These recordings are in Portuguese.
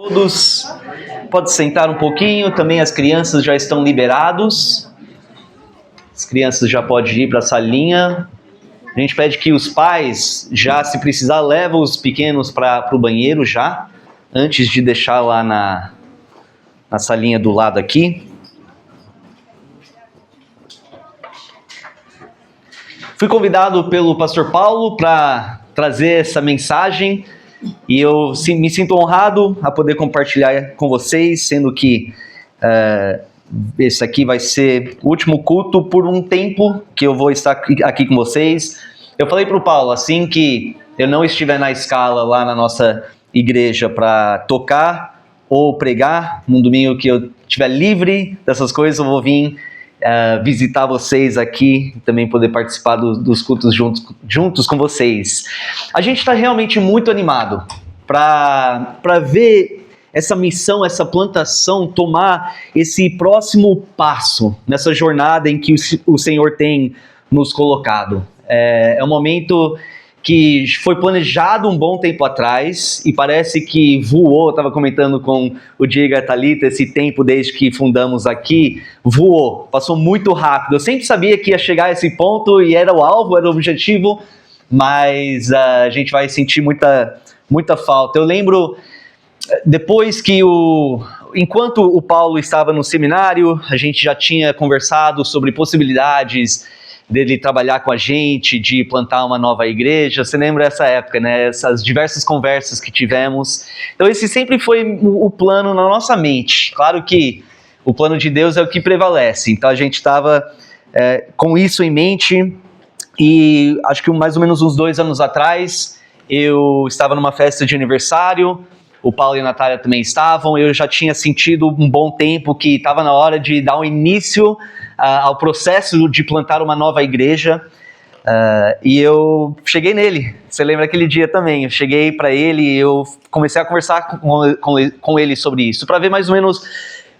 Todos, pode sentar um pouquinho, também as crianças já estão liberados. As crianças já podem ir para a salinha. A gente pede que os pais, já se precisar, levam os pequenos para o banheiro já, antes de deixar lá na salinha do lado aqui. Fui convidado pelo pastor Paulo para trazer essa mensagem e eu me sinto honrado a poder compartilhar com vocês, sendo que esse aqui vai ser o último culto por um tempo que eu vou estar aqui com vocês. Eu falei para o Paulo, assim que eu não estiver na escala lá na nossa igreja para tocar ou pregar, num domingo que eu estiver livre dessas coisas, eu vou vir visitar vocês aqui e também poder participar dos cultos juntos com vocês. A gente está realmente muito animado para ver essa missão, essa plantação tomar esse próximo passo nessa jornada em que o Senhor tem nos colocado. É um momento que foi planejado um bom tempo atrás e parece que voou. Eu estava comentando com o Diego e a Thalita, esse tempo desde que fundamos aqui, voou, passou muito rápido. Eu sempre sabia que ia chegar a esse ponto e era o alvo, era o objetivo, mas a gente vai sentir muita falta. Eu lembro, depois que enquanto o Paulo estava no seminário, a gente já tinha conversado sobre possibilidades dele trabalhar com a gente, de plantar uma nova igreja. Você lembra dessa época, né? Essas diversas conversas que tivemos. Então esse sempre foi o plano na nossa mente. Claro que o plano de Deus é o que prevalece. Então a gente estava com isso em mente e acho que mais ou menos uns 2 anos atrás eu estava numa festa de aniversário. O Paulo e a Natália também estavam. Eu já tinha sentido um bom tempo que estava na hora de dar um início ao processo de plantar uma nova igreja. E eu cheguei nele. Você lembra aquele dia também? Eu cheguei para ele e eu comecei a conversar com ele sobre isso, para ver mais ou menos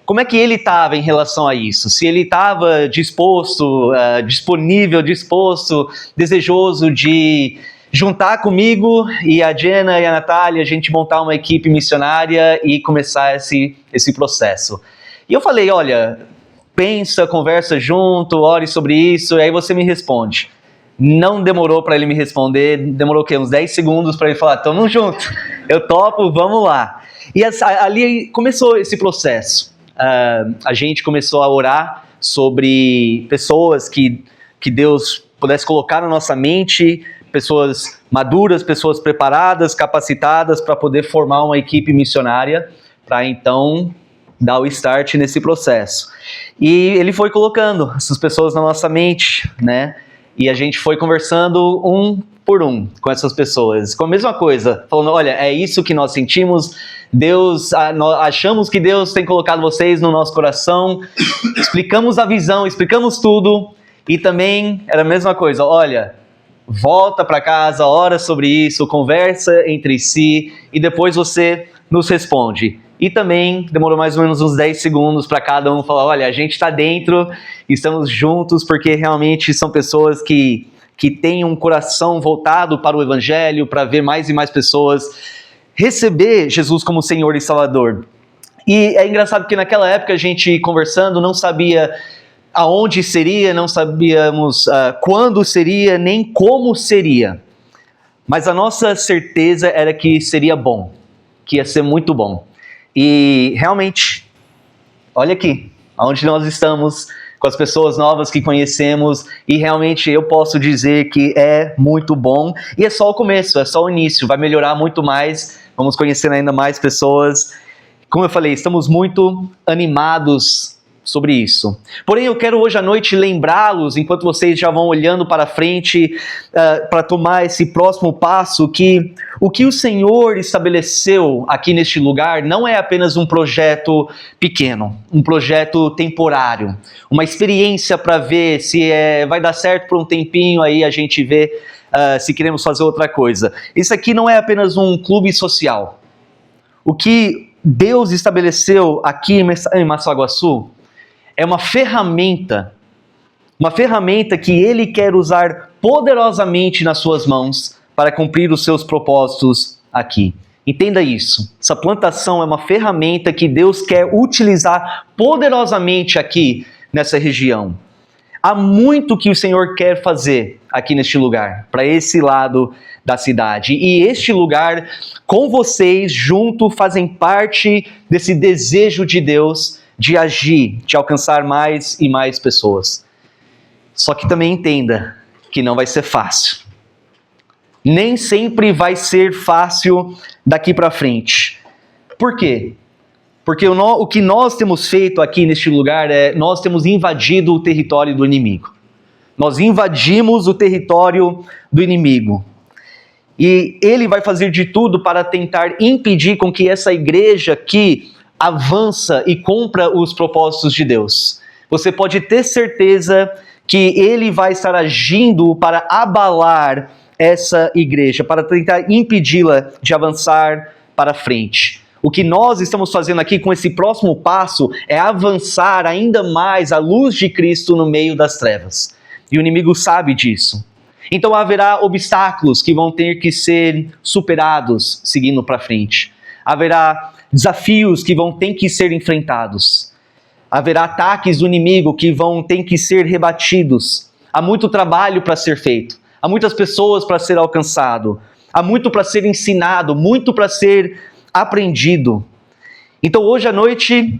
como é que ele estava em relação a isso. Se ele estava disposto, disponível, desejoso de juntar comigo e a Jenna e a Natália, a gente montar uma equipe missionária e começar esse processo. E eu falei, olha, pensa, conversa junto, ore sobre isso, e aí você me responde. Não demorou para ele me responder, demorou o quê? Uns 10 segundos para ele falar, tamo junto, eu topo, vamos lá. E ali começou esse processo. A gente começou a orar sobre pessoas que Deus pudesse colocar na nossa mente, pessoas maduras, pessoas preparadas, capacitadas para poder formar uma equipe missionária, para então dar o start nesse processo. E ele foi colocando essas pessoas na nossa mente, né? E a gente foi conversando um por um com essas pessoas, com a mesma coisa, falando, olha, é isso que nós sentimos, nós achamos que Deus tem colocado vocês no nosso coração, explicamos a visão, explicamos tudo, e também era a mesma coisa, olha, volta para casa, ora sobre isso, conversa entre si e depois você nos responde. E também demorou mais ou menos uns 10 segundos para cada um falar, olha, a gente está dentro, estamos juntos, porque realmente são pessoas que têm um coração voltado para o Evangelho, para ver mais e mais pessoas receber Jesus como Senhor e Salvador. E é engraçado que naquela época a gente conversando não sabia aonde seria, não sabíamos quando seria, nem como seria. Mas a nossa certeza era que seria bom, que ia ser muito bom. E realmente, olha aqui, onde nós estamos, com as pessoas novas que conhecemos, e realmente eu posso dizer que é muito bom. E é só o começo, é só o início, vai melhorar muito mais, vamos conhecer ainda mais pessoas. Como eu falei, estamos muito animados sobre isso. Porém, eu quero hoje à noite lembrá-los, enquanto vocês já vão olhando para frente, para tomar esse próximo passo, que o que o Senhor estabeleceu aqui neste lugar não é apenas um projeto pequeno, um projeto temporário, uma experiência para ver se vai dar certo por um tempinho, aí a gente vê se queremos fazer outra coisa. Isso aqui não é apenas um clube social. O que Deus estabeleceu aqui em Massaguaçu é uma ferramenta que Ele quer usar poderosamente nas suas mãos para cumprir os seus propósitos aqui. Entenda isso. Essa plantação é uma ferramenta que Deus quer utilizar poderosamente aqui nessa região. Há muito que o Senhor quer fazer aqui neste lugar, para esse lado da cidade. E este lugar, com vocês, junto, fazem parte desse desejo de Deus de agir, de alcançar mais e mais pessoas. Só que também entenda que não vai ser fácil. Nem sempre vai ser fácil daqui para frente. Por quê? Porque o que nós temos feito aqui neste lugar é, nós temos invadido o território do inimigo. Nós invadimos o território do inimigo. E ele vai fazer de tudo para tentar impedir com que essa igreja aqui avança e cumpra os propósitos de Deus. Você pode ter certeza que ele vai estar agindo para abalar essa igreja, para tentar impedi-la de avançar para frente. O que nós estamos fazendo aqui com esse próximo passo é avançar ainda mais a luz de Cristo no meio das trevas. E o inimigo sabe disso. Então haverá obstáculos que vão ter que ser superados seguindo para frente. Haverá desafios que vão ter que ser enfrentados. Haverá ataques do inimigo que vão ter que ser rebatidos. Há muito trabalho para ser feito. Há muitas pessoas para ser alcançado. Há muito para ser ensinado, muito para ser aprendido. Então hoje à noite,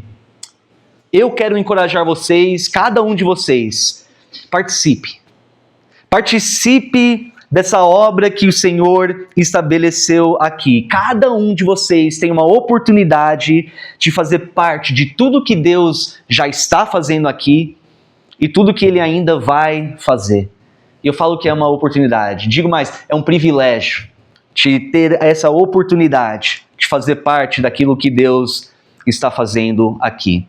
eu quero encorajar vocês, cada um de vocês, participe. Participe dessa obra que o Senhor estabeleceu aqui. Cada um de vocês tem uma oportunidade de fazer parte de tudo que Deus já está fazendo aqui e tudo que Ele ainda vai fazer. Eu falo que é uma oportunidade, digo mais, é um privilégio de ter essa oportunidade de fazer parte daquilo que Deus está fazendo aqui.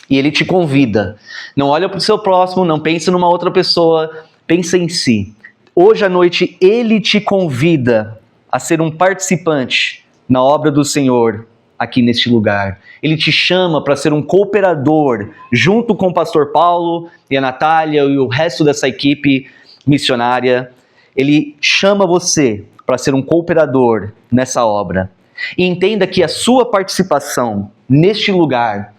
E Ele te convida. Não olha para o seu próximo, não pense numa outra pessoa, pensa em si. Hoje à noite, Ele te convida a ser um participante na obra do Senhor aqui neste lugar. Ele te chama para ser um cooperador junto com o pastor Paulo e a Natália e o resto dessa equipe missionária. Ele chama você para ser um cooperador nessa obra. E entenda que a sua participação neste lugar,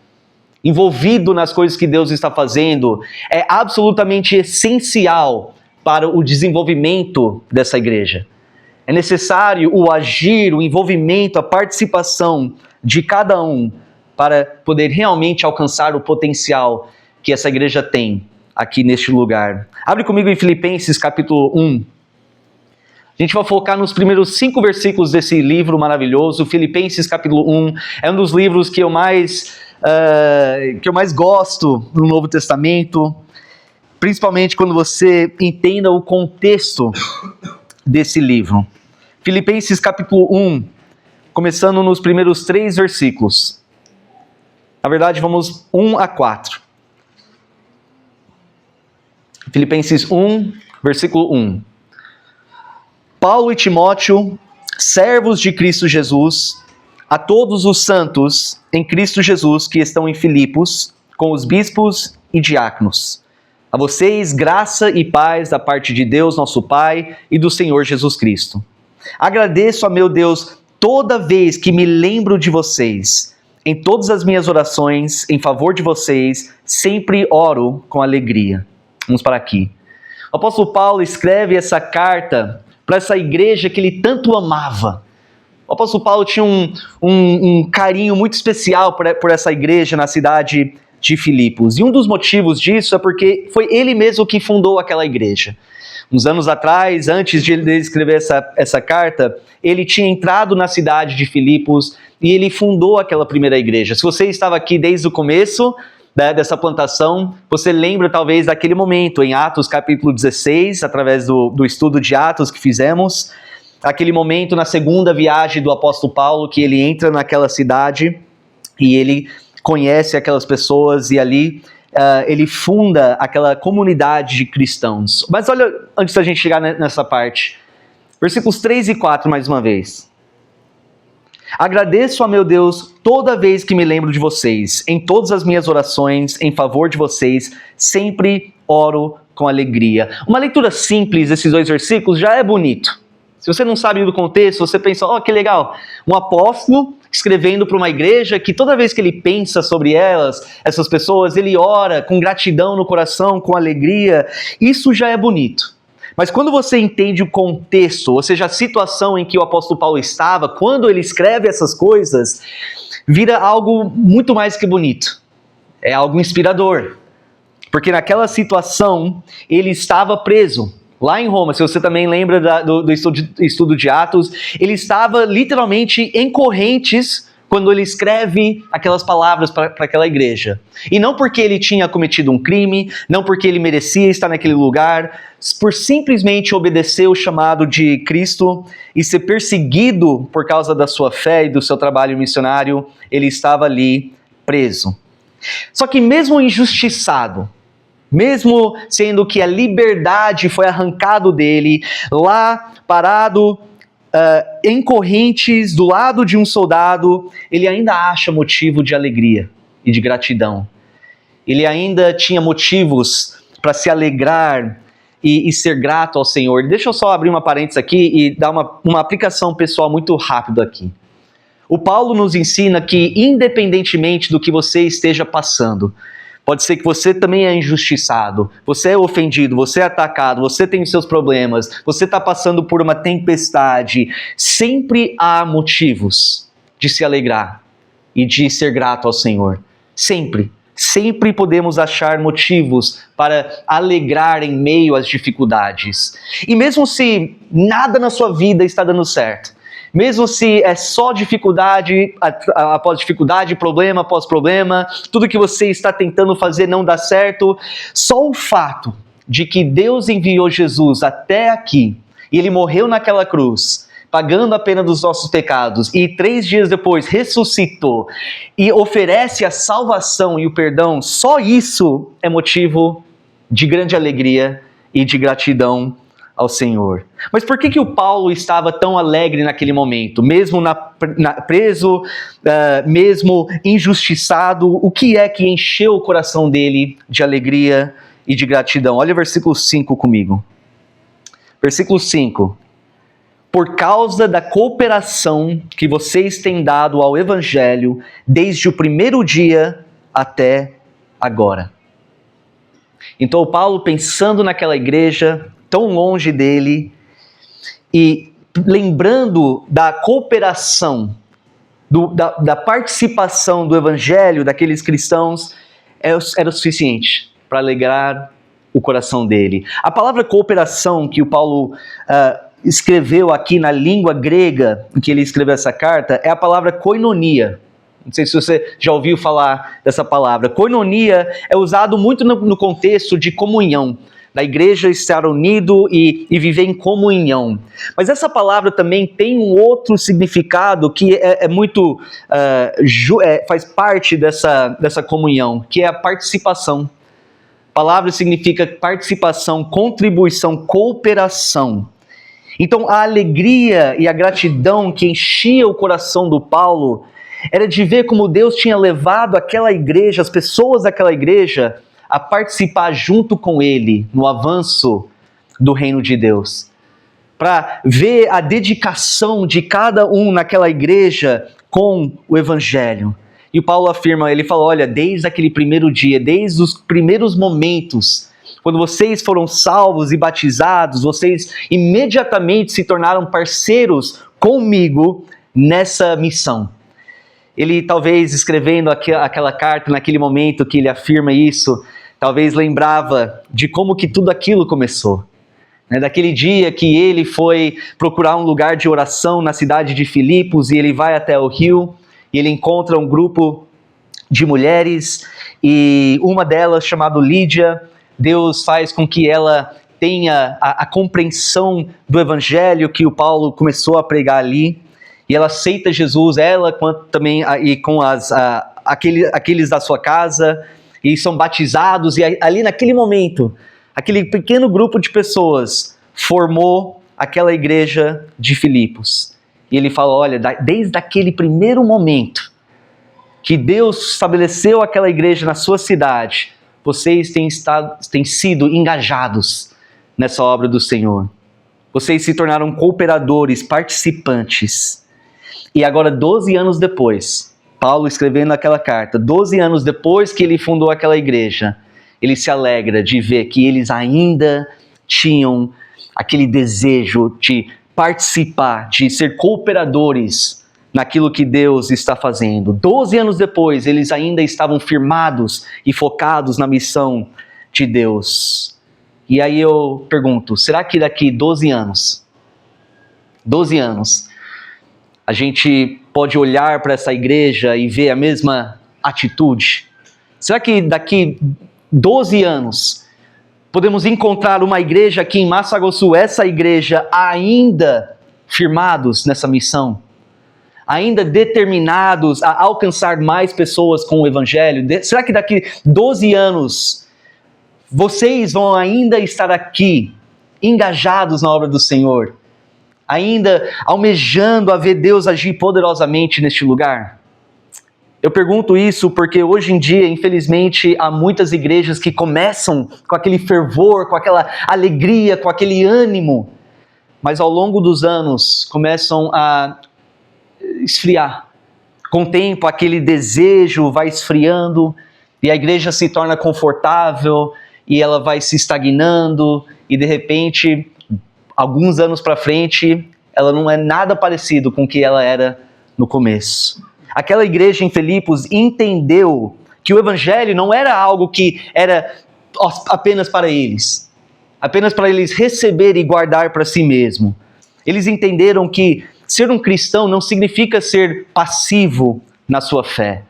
envolvido nas coisas que Deus está fazendo, é absolutamente essencial para o desenvolvimento dessa igreja. É necessário o agir, o envolvimento, a participação de cada um para poder realmente alcançar o potencial que essa igreja tem aqui neste lugar. Abre comigo em Filipenses capítulo 1. A gente vai focar nos primeiros 5 versículos desse livro maravilhoso. Filipenses capítulo 1 é um dos livros que eu mais gosto no Novo Testamento, principalmente quando você entenda o contexto desse livro. Filipenses capítulo 1, começando nos primeiros 3 versículos. Na verdade, vamos 1 a 4. Filipenses 1, versículo 1. Paulo e Timóteo, servos de Cristo Jesus, a todos os santos em Cristo Jesus que estão em Filipos, com os bispos e diáconos. A vocês, graça e paz da parte de Deus, nosso Pai, e do Senhor Jesus Cristo. Agradeço a meu Deus toda vez que me lembro de vocês. Em todas as minhas orações, em favor de vocês, sempre oro com alegria. Vamos para aqui. O apóstolo Paulo escreve essa carta para essa igreja que ele tanto amava. O apóstolo Paulo tinha um carinho muito especial por essa igreja na cidade de Filipos. E um dos motivos disso é porque foi ele mesmo que fundou aquela igreja. Uns anos atrás, antes de ele escrever essa carta, ele tinha entrado na cidade de Filipos e ele fundou aquela primeira igreja. Se você estava aqui desde o começo dessa plantação, você lembra talvez daquele momento em Atos capítulo 16, através do estudo de Atos que fizemos, aquele momento na segunda viagem do apóstolo Paulo, que ele entra naquela cidade e ele conhece aquelas pessoas e ali ele funda aquela comunidade de cristãos. Mas olha, antes da gente chegar nessa parte, versículos 3 e 4 mais uma vez. Agradeço a meu Deus toda vez que me lembro de vocês. Em todas as minhas orações, em favor de vocês, sempre oro com alegria. Uma leitura simples desses 2 versículos já é bonito. Se você não sabe do contexto, você pensa, que legal, um apóstolo escrevendo para uma igreja que toda vez que ele pensa sobre essas pessoas, ele ora com gratidão no coração, com alegria. Isso já é bonito. Mas quando você entende o contexto, ou seja, a situação em que o apóstolo Paulo estava, quando ele escreve essas coisas, vira algo muito mais que bonito. É algo inspirador. Porque naquela situação, ele estava preso. Lá em Roma, se você também lembra do estudo de Atos, ele estava literalmente em correntes quando ele escreve aquelas palavras para aquela igreja. E não porque ele tinha cometido um crime, não porque ele merecia estar naquele lugar, por simplesmente obedecer o chamado de Cristo e ser perseguido por causa da sua fé e do seu trabalho missionário, ele estava ali preso. Só que mesmo injustiçado, mesmo sendo que a liberdade foi arrancado dele, lá parado em correntes do lado de um soldado, ele ainda acha motivo de alegria e de gratidão. Ele ainda tinha motivos para se alegrar e ser grato ao Senhor. Deixa eu só abrir uma parênteses aqui e dar uma aplicação pessoal muito rápida aqui. O Paulo nos ensina que, independentemente do que você esteja passando, pode ser que você também é injustiçado, você é ofendido, você é atacado, você tem os seus problemas, você está passando por uma tempestade. Sempre há motivos de se alegrar e de ser grato ao Senhor. Sempre. Sempre podemos achar motivos para alegrar em meio às dificuldades. E mesmo se nada na sua vida está dando certo, mesmo se é só dificuldade após dificuldade, problema após problema, tudo que você está tentando fazer não dá certo, só o fato de que Deus enviou Jesus até aqui, e Ele morreu naquela cruz, pagando a pena dos nossos pecados, e 3 dias depois ressuscitou, e oferece a salvação e o perdão, só isso é motivo de grande alegria e de gratidão ao Senhor. Mas por que o Paulo estava tão alegre naquele momento? Mesmo preso, mesmo injustiçado, o que é que encheu o coração dele de alegria e de gratidão? Olha o versículo 5 comigo. Versículo 5. Por causa da cooperação que vocês têm dado ao Evangelho desde o primeiro dia até agora. Então Paulo, pensando naquela igreja tão longe dele, e lembrando da cooperação, da participação do Evangelho daqueles cristãos, era o suficiente para alegrar o coração dele. A palavra cooperação que o Paulo escreveu aqui na língua grega, em que ele escreveu essa carta, é a palavra koinonia. Não sei se você já ouviu falar dessa palavra. Koinonia é usado muito no contexto de comunhão, da igreja estar unido e viver em comunhão. Mas essa palavra também tem um outro significado que faz parte dessa comunhão, que é a participação. A palavra significa participação, contribuição, cooperação. Então a alegria e a gratidão que enchia o coração do Paulo era de ver como Deus tinha levado aquela igreja, as pessoas daquela igreja, a participar junto com ele no avanço do reino de Deus. Para ver a dedicação de cada um naquela igreja com o Evangelho. E o Paulo afirma, ele fala, olha, desde aquele primeiro dia, desde os primeiros momentos, quando vocês foram salvos e batizados, vocês imediatamente se tornaram parceiros comigo nessa missão. Ele talvez escrevendo aquela carta, naquele momento que ele afirma isso, talvez lembrava de como que tudo aquilo começou. Daquele dia que ele foi procurar um lugar de oração na cidade de Filipos, e ele vai até o rio, e ele encontra um grupo de mulheres, e uma delas, chamada Lídia, Deus faz com que ela tenha a compreensão do evangelho que o Paulo começou a pregar ali, e ela aceita Jesus, ela quanto também e com aqueles da sua casa, e são batizados, e ali naquele momento, aquele pequeno grupo de pessoas formou aquela igreja de Filipos. E ele fala, olha, desde aquele primeiro momento que Deus estabeleceu aquela igreja na sua cidade, vocês têm sido engajados nessa obra do Senhor. Vocês se tornaram cooperadores, participantes. E agora, 12 anos depois, Paulo escrevendo aquela carta, 12 anos depois que ele fundou aquela igreja, ele se alegra de ver que eles ainda tinham aquele desejo de participar, de ser cooperadores naquilo que Deus está fazendo. 12 anos depois, eles ainda estavam firmados e focados na missão de Deus. E aí eu pergunto, será que daqui 12 anos, a gente pode olhar para essa igreja e ver a mesma atitude? Será que daqui 12 anos podemos encontrar uma igreja aqui em Massagosul, essa igreja ainda firmados nessa missão? Ainda determinados a alcançar mais pessoas com o Evangelho? Será que daqui 12 anos vocês vão ainda estar aqui, engajados na obra do Senhor? Ainda almejando a ver Deus agir poderosamente neste lugar? Eu pergunto isso porque hoje em dia, infelizmente, há muitas igrejas que começam com aquele fervor, com aquela alegria, com aquele ânimo, mas ao longo dos anos começam a esfriar. Com o tempo, aquele desejo vai esfriando e a igreja se torna confortável e ela vai se estagnando e de repente, alguns anos para frente, ela não é nada parecido com o que ela era no começo. Aquela igreja em Filipos entendeu que o evangelho não era algo que era apenas para eles receber e guardar para si mesmo. Eles entenderam que ser um cristão não significa ser passivo na sua fé,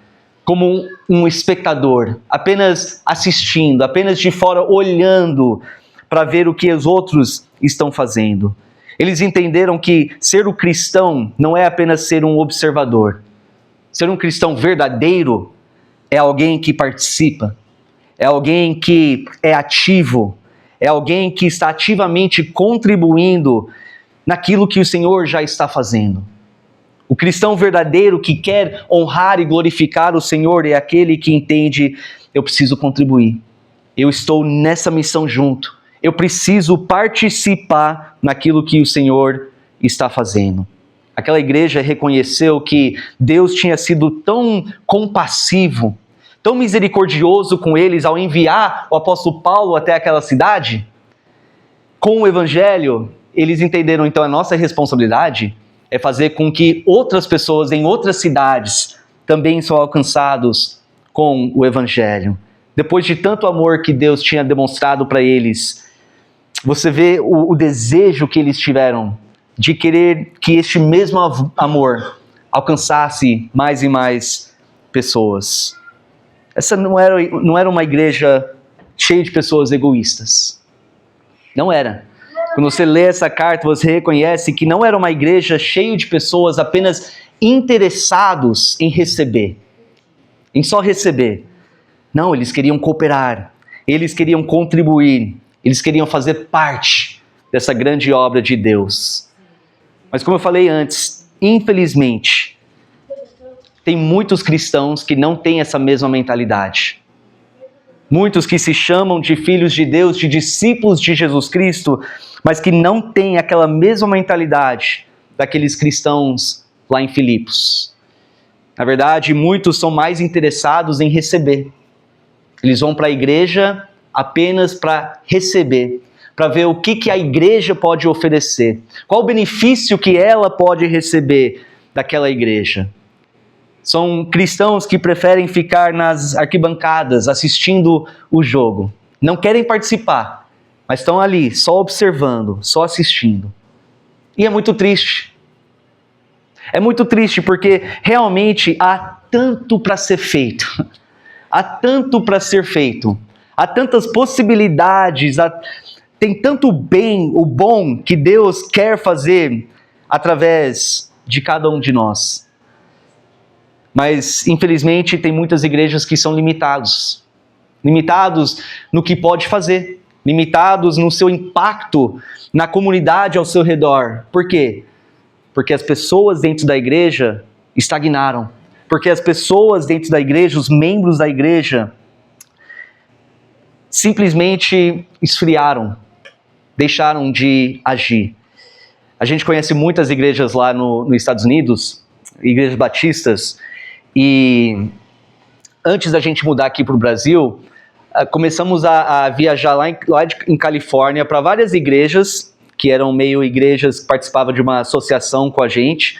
como um espectador, apenas assistindo, apenas de fora olhando para ver o que os outros estão fazendo. Eles entenderam que ser um cristão não é apenas ser um observador. Ser um cristão verdadeiro é alguém que participa, é alguém que é ativo, é alguém que está ativamente contribuindo naquilo que o Senhor já está fazendo. O cristão verdadeiro que quer honrar e glorificar o Senhor é aquele que entende: eu preciso contribuir, eu estou nessa missão junto, eu preciso participar naquilo que o Senhor está fazendo. Aquela igreja reconheceu que Deus tinha sido tão compassivo, tão misericordioso com eles ao enviar o apóstolo Paulo até aquela cidade. Com o evangelho, eles entenderam então a nossa responsabilidade é fazer com que outras pessoas em outras cidades também sejam alcançados com o evangelho. Depois de tanto amor que Deus tinha demonstrado para eles, você vê o desejo que eles tiveram de querer que este mesmo amor alcançasse mais e mais pessoas. Essa não era uma igreja cheia de pessoas egoístas. Não era. Quando você lê essa carta, você reconhece que não era uma igreja cheia de pessoas apenas interessados em receber, em só receber. Não, eles queriam cooperar, eles queriam contribuir, eles queriam fazer parte dessa grande obra de Deus. Mas como eu falei antes, infelizmente, tem muitos cristãos que não têm essa mesma mentalidade. Muitos que se chamam de filhos de Deus, de discípulos de Jesus Cristo, mas que não têm aquela mesma mentalidade daqueles cristãos lá em Filipos. Na verdade, muitos são mais interessados em receber. Eles vão para a igreja apenas para receber, para ver o que a igreja pode oferecer, qual o benefício que ela pode receber daquela igreja. São cristãos que preferem ficar nas arquibancadas assistindo o jogo. Não querem participar, mas estão ali só observando, só assistindo. E é muito triste. É muito triste porque realmente há tanto para ser feito. Há tanto para ser feito. Há tantas possibilidades, tem tanto bem, o bom que Deus quer fazer através de cada um de nós. Mas, infelizmente, tem muitas igrejas que são limitados no que pode fazer, limitados no seu impacto na comunidade ao seu redor. Por quê? Porque as pessoas dentro da igreja estagnaram. Porque as pessoas dentro da igreja, os membros da igreja, simplesmente esfriaram, deixaram de agir. A gente conhece muitas igrejas lá nos Estados Unidos, igrejas batistas, e antes da gente mudar aqui para o Brasil, começamos a viajar lá em Califórnia para várias igrejas, que eram meio igrejas que participavam de uma associação com a gente,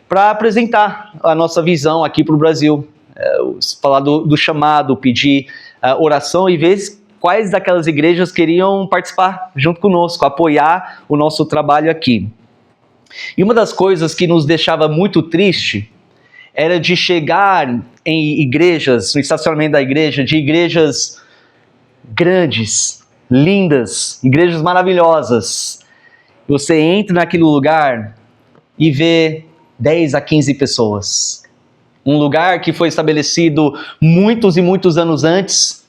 para apresentar a nossa visão aqui para o Brasil, falar do chamado, pedir oração e ver quais daquelas igrejas queriam participar junto conosco, apoiar o nosso trabalho aqui. E uma das coisas que nos deixava muito triste era de chegar em igrejas, no estacionamento da igreja, de igrejas grandes, lindas, igrejas maravilhosas. Você entra naquele lugar e vê 10 a 15 pessoas. Um lugar que foi estabelecido muitos e muitos anos antes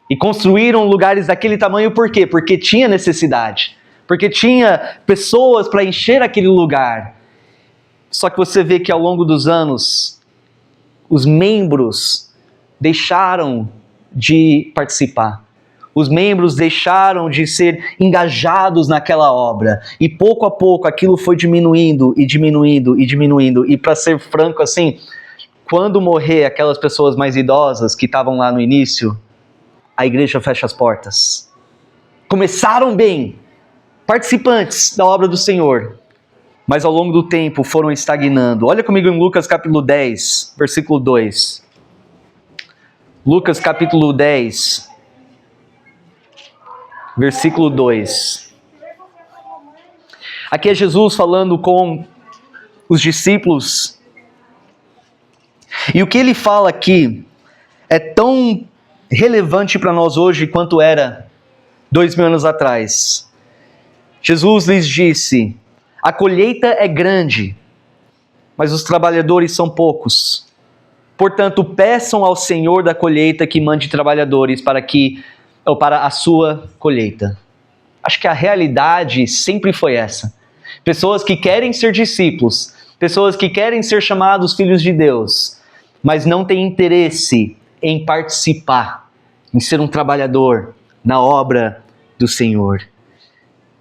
e construíram lugares daquele tamanho por quê? Porque tinha necessidade. Porque tinha pessoas para encher aquele lugar. Só que você vê que ao longo dos anos, os membros deixaram de participar. Os membros deixaram de ser engajados naquela obra. E pouco a pouco aquilo foi diminuindo e diminuindo e diminuindo. E para ser franco assim, quando morrer aquelas pessoas mais idosas que estavam lá no início, a igreja fecha as portas. Começaram bem, participantes da obra do Senhor, mas ao longo do tempo foram estagnando. Olha comigo em Lucas capítulo 10, versículo 2. Lucas capítulo 10, versículo 2. Aqui é Jesus falando com os discípulos. E o que ele fala aqui é tão relevante para nós hoje quanto era 2000 anos atrás. Jesus lhes disse: a colheita é grande, mas os trabalhadores são poucos. Portanto, peçam ao Senhor da colheita que mande trabalhadores para a sua colheita. Acho que a realidade sempre foi essa. Pessoas que querem ser discípulos, pessoas que querem ser chamados filhos de Deus, mas não têm interesse em participar, em ser um trabalhador na obra do Senhor.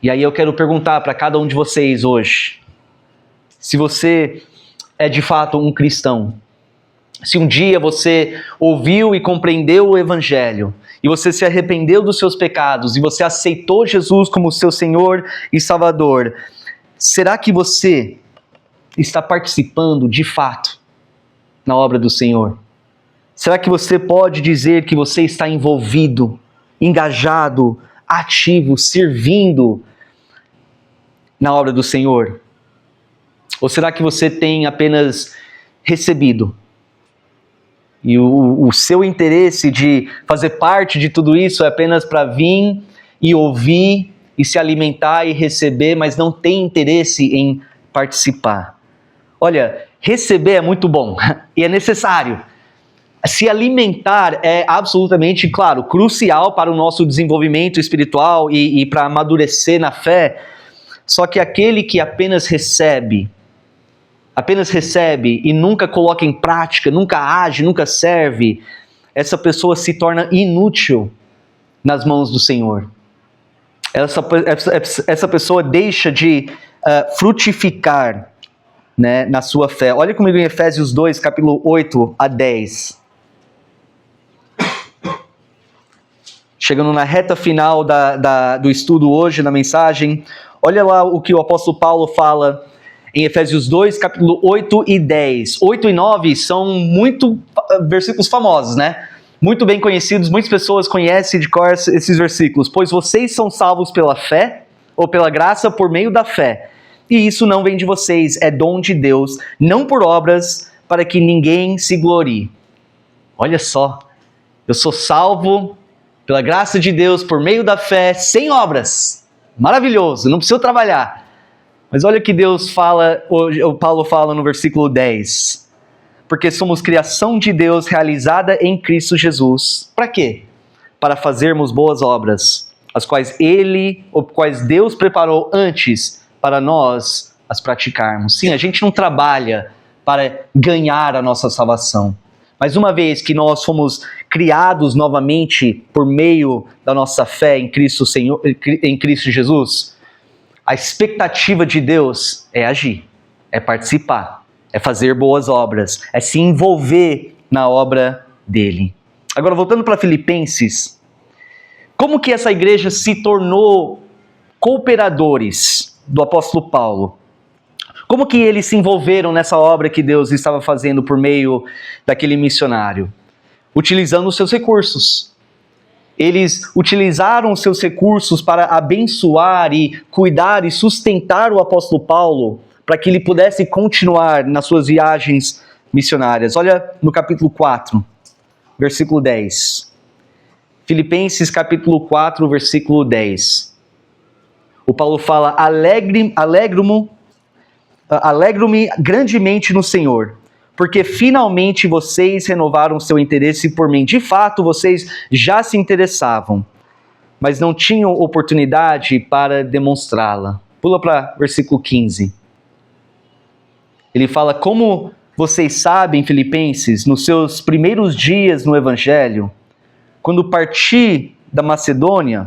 E aí eu quero perguntar para cada um de vocês hoje, se você é de fato um cristão, se um dia você ouviu e compreendeu o Evangelho, e você se arrependeu dos seus pecados, e você aceitou Jesus como seu Senhor e Salvador, será que você está participando de fato na obra do Senhor? Será que você pode dizer que você está envolvido, engajado, ativo, servindo na obra do Senhor? Ou será que você tem apenas recebido? E o seu interesse de fazer parte de tudo isso é apenas para vir e ouvir e se alimentar e receber, mas não tem interesse em participar. Olha, receber é muito bom e é necessário. Se alimentar é absolutamente, claro, crucial para o nosso desenvolvimento espiritual e para amadurecer na fé. Só que aquele que apenas recebe e nunca coloca em prática, nunca age, nunca serve, essa pessoa se torna inútil nas mãos do Senhor. Essa pessoa deixa de frutificar, né, na sua fé. Olha comigo em Efésios 2, capítulo 8 a 10. Chegando na reta final do estudo hoje, na mensagem, olha lá o que o apóstolo Paulo fala em Efésios 2, capítulo 8 e 10. 8 e 9 são versículos famosos, né? Muito bem conhecidos, muitas pessoas conhecem de cor esses versículos. Pois vocês são salvos pela fé, ou pela graça por meio da fé. E isso não vem de vocês, é dom de Deus, não por obras, para que ninguém se glorie. Olha só, eu sou salvo pela graça de Deus, por meio da fé, sem obras. Maravilhoso, não preciso trabalhar. Mas olha o que Deus fala, o Paulo fala no versículo 10. Porque somos criação de Deus realizada em Cristo Jesus. Para quê? Para fazermos boas obras, as quais Deus preparou antes para nós as praticarmos. Sim, a gente não trabalha para ganhar a nossa salvação. Mas uma vez que nós fomos criados novamente por meio da nossa fé em Cristo Jesus, A expectativa de Deus é agir, é participar, é fazer boas obras, é se envolver na obra dele. Agora, voltando para Filipenses, como que essa igreja se tornou cooperadores do apóstolo Paulo? Como que eles se envolveram nessa obra que Deus estava fazendo por meio daquele missionário? Utilizando os seus recursos. Eles utilizaram os seus recursos para abençoar e cuidar e sustentar o apóstolo Paulo para que ele pudesse continuar nas suas viagens missionárias. Olha no capítulo 4, versículo 10. Filipenses capítulo 4, versículo 10. O Paulo fala: alegro-me grandemente no Senhor, porque finalmente vocês renovaram seu interesse por mim. De fato, vocês já se interessavam, mas não tinham oportunidade para demonstrá-la. Pula para versículo 15. Ele fala: como vocês sabem, Filipenses, nos seus primeiros dias no Evangelho, quando parti da Macedônia,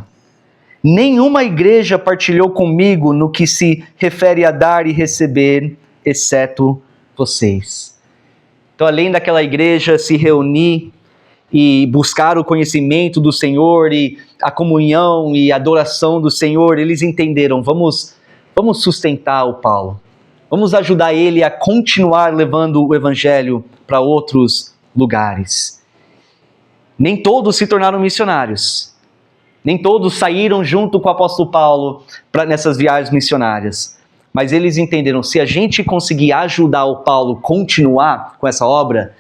nenhuma igreja partilhou comigo no que se refere a dar e receber, exceto vocês. Então, além daquela igreja se reunir e buscar o conhecimento do Senhor e a comunhão e a adoração do Senhor, eles entenderam: vamos sustentar o Paulo. Vamos ajudar ele a continuar levando o evangelho para outros lugares. Nem todos se tornaram missionários. Nem todos saíram junto com o apóstolo Paulo nessas viagens missionárias. Mas eles entenderam: se a gente conseguir ajudar o Paulo a continuar com essa obra,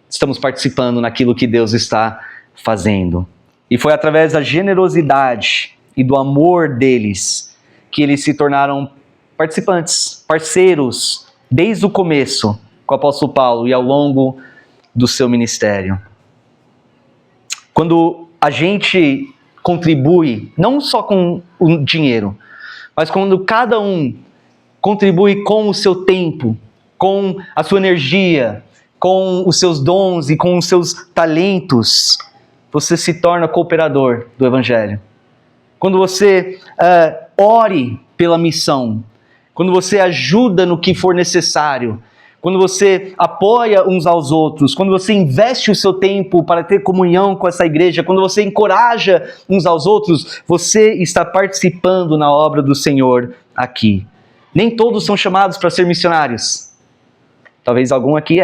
estamos participando naquilo que Deus está fazendo. E foi através da generosidade e do amor deles que eles se tornaram participantes, parceiros, desde o começo com o apóstolo Paulo e ao longo do seu ministério. Quando a gente contribui, não só com o dinheiro, mas quando cada um contribui com o seu tempo, com a sua energia, com os seus dons e com os seus talentos, você se torna cooperador do Evangelho. Quando você ore pela missão, quando você ajuda no que for necessário, quando você apoia uns aos outros, quando você investe o seu tempo para ter comunhão com essa igreja, quando você encoraja uns aos outros, você está participando na obra do Senhor aqui. Nem todos são chamados para ser missionários. Talvez algum aqui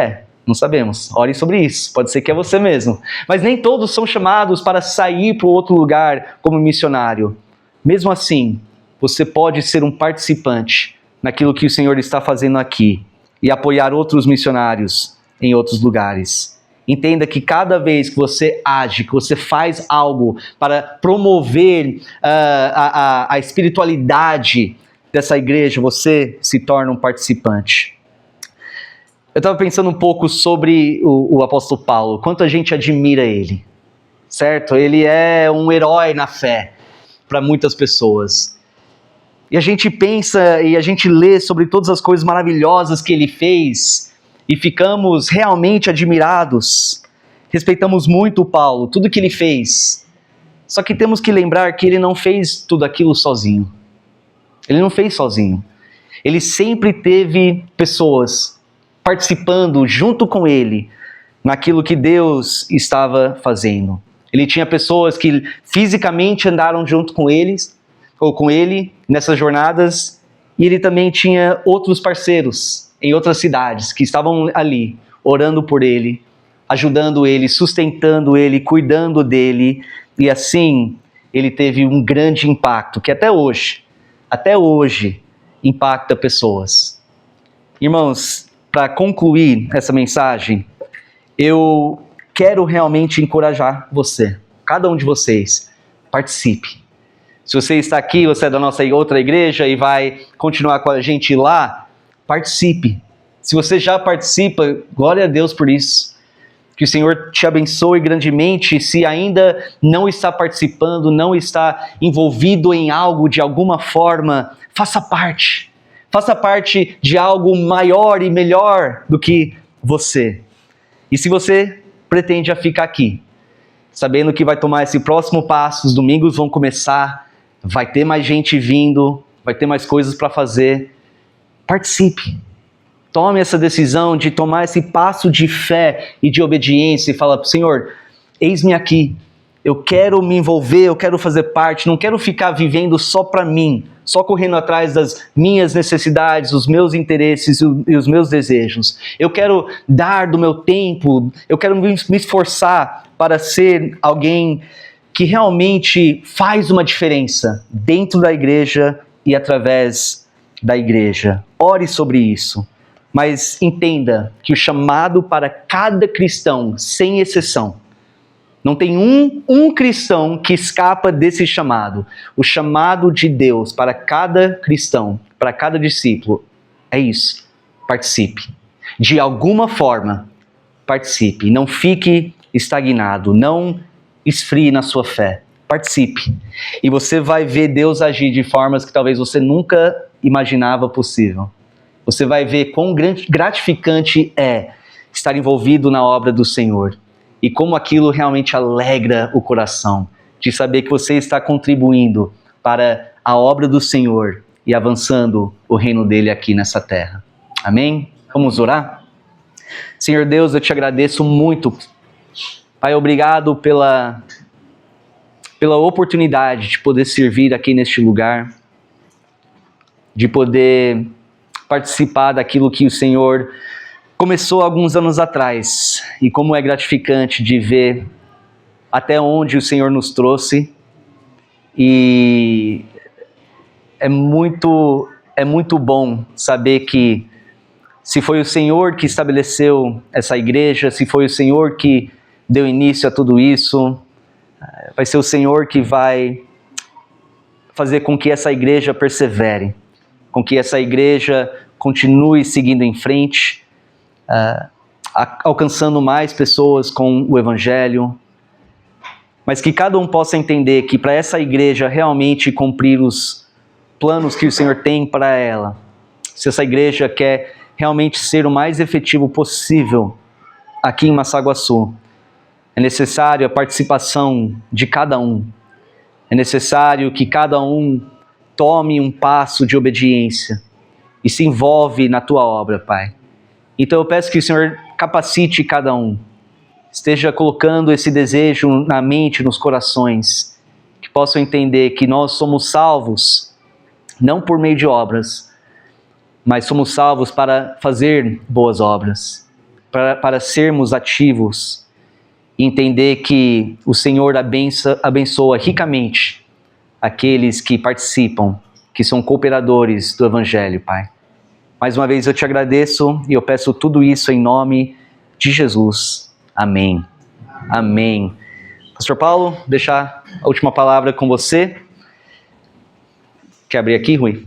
não sabemos. Ore sobre isso, pode ser que é você mesmo. Mas nem todos são chamados para sair para outro lugar como missionário. Mesmo assim, você pode ser um participante naquilo que o Senhor está fazendo aqui e apoiar outros missionários em outros lugares. Entenda que cada vez que você age, que você faz algo para promover a espiritualidade dessa igreja, você se torna um participante. Eu estava pensando um pouco sobre o apóstolo Paulo, quanto a gente admira ele, certo? Ele é um herói na fé para muitas pessoas. E a gente pensa e a gente lê sobre todas as coisas maravilhosas que ele fez e ficamos realmente admirados. Respeitamos muito o Paulo, tudo que ele fez. Só que temos que lembrar que ele não fez tudo aquilo sozinho. Ele não fez sozinho. Ele sempre teve pessoas participando junto com ele naquilo que Deus estava fazendo. Ele tinha pessoas que fisicamente andaram junto com eles, ou com ele nessas jornadas, e ele também tinha outros parceiros em outras cidades que estavam ali, orando por ele, ajudando ele, sustentando ele, cuidando dele, e assim ele teve um grande impacto, que até hoje impacta pessoas. Irmãos, para concluir essa mensagem, eu quero realmente encorajar você, cada um de vocês, participe. Se você está aqui, você é da nossa outra igreja e vai continuar com a gente lá, participe. Se você já participa, glória a Deus por isso. Que o Senhor te abençoe grandemente. Se ainda não está participando, não está envolvido em algo de alguma forma, faça parte. Faça parte de algo maior e melhor do que você. E se você pretende ficar aqui, sabendo que vai tomar esse próximo passo, os domingos vão começar, vai ter mais gente vindo, vai ter mais coisas para fazer. Participe. Tome essa decisão de tomar esse passo de fé e de obediência e fala, Senhor, eis-me aqui. Eu quero me envolver, eu quero fazer parte, não quero ficar vivendo só para mim, só correndo atrás das minhas necessidades, os meus interesses e os meus desejos. Eu quero dar do meu tempo, eu quero me esforçar para ser alguém que realmente faz uma diferença dentro da igreja e através da igreja. Ore sobre isso, mas entenda que o chamado para cada cristão, sem exceção, não tem um cristão que escapa desse chamado. O chamado de Deus para cada cristão, para cada discípulo, é isso. Participe. De alguma forma, participe. Não fique estagnado. Não esfrie na sua fé. Participe. E você vai ver Deus agir de formas que talvez você nunca imaginava possível. Você vai ver quão gratificante é estar envolvido na obra do Senhor. E como aquilo realmente alegra o coração, de saber que você está contribuindo para a obra do Senhor e avançando o reino dele aqui nessa terra. Amém? Vamos orar? Senhor Deus, eu te agradeço muito. Pai, obrigado pela oportunidade de poder servir aqui neste lugar, de poder participar daquilo que o Senhor começou alguns anos atrás, e como é gratificante de ver até onde o Senhor nos trouxe, e é muito bom saber que se foi o Senhor que estabeleceu essa igreja, se foi o Senhor que deu início a tudo isso, vai ser o Senhor que vai fazer com que essa igreja persevere, com que essa igreja continue seguindo em frente, alcançando mais pessoas com o Evangelho, mas que cada um possa entender que para essa igreja realmente cumprir os planos que o Senhor tem para ela, se essa igreja quer realmente ser o mais efetivo possível aqui em Massaguaçu, é necessário a participação de cada um, é necessário que cada um tome um passo de obediência e se envolve na tua obra, Pai. Então eu peço que o Senhor capacite cada um, esteja colocando esse desejo na mente, nos corações, que possam entender que nós somos salvos, não por meio de obras, mas somos salvos para fazer boas obras, para sermos ativos, e entender que o Senhor abençoa ricamente aqueles que participam, que são cooperadores do Evangelho, Pai. Mais uma vez eu te agradeço e eu peço tudo isso em nome de Jesus. Amém. Amém. Pastor Paulo, deixar a última palavra com você. Quer abrir aqui, Rui?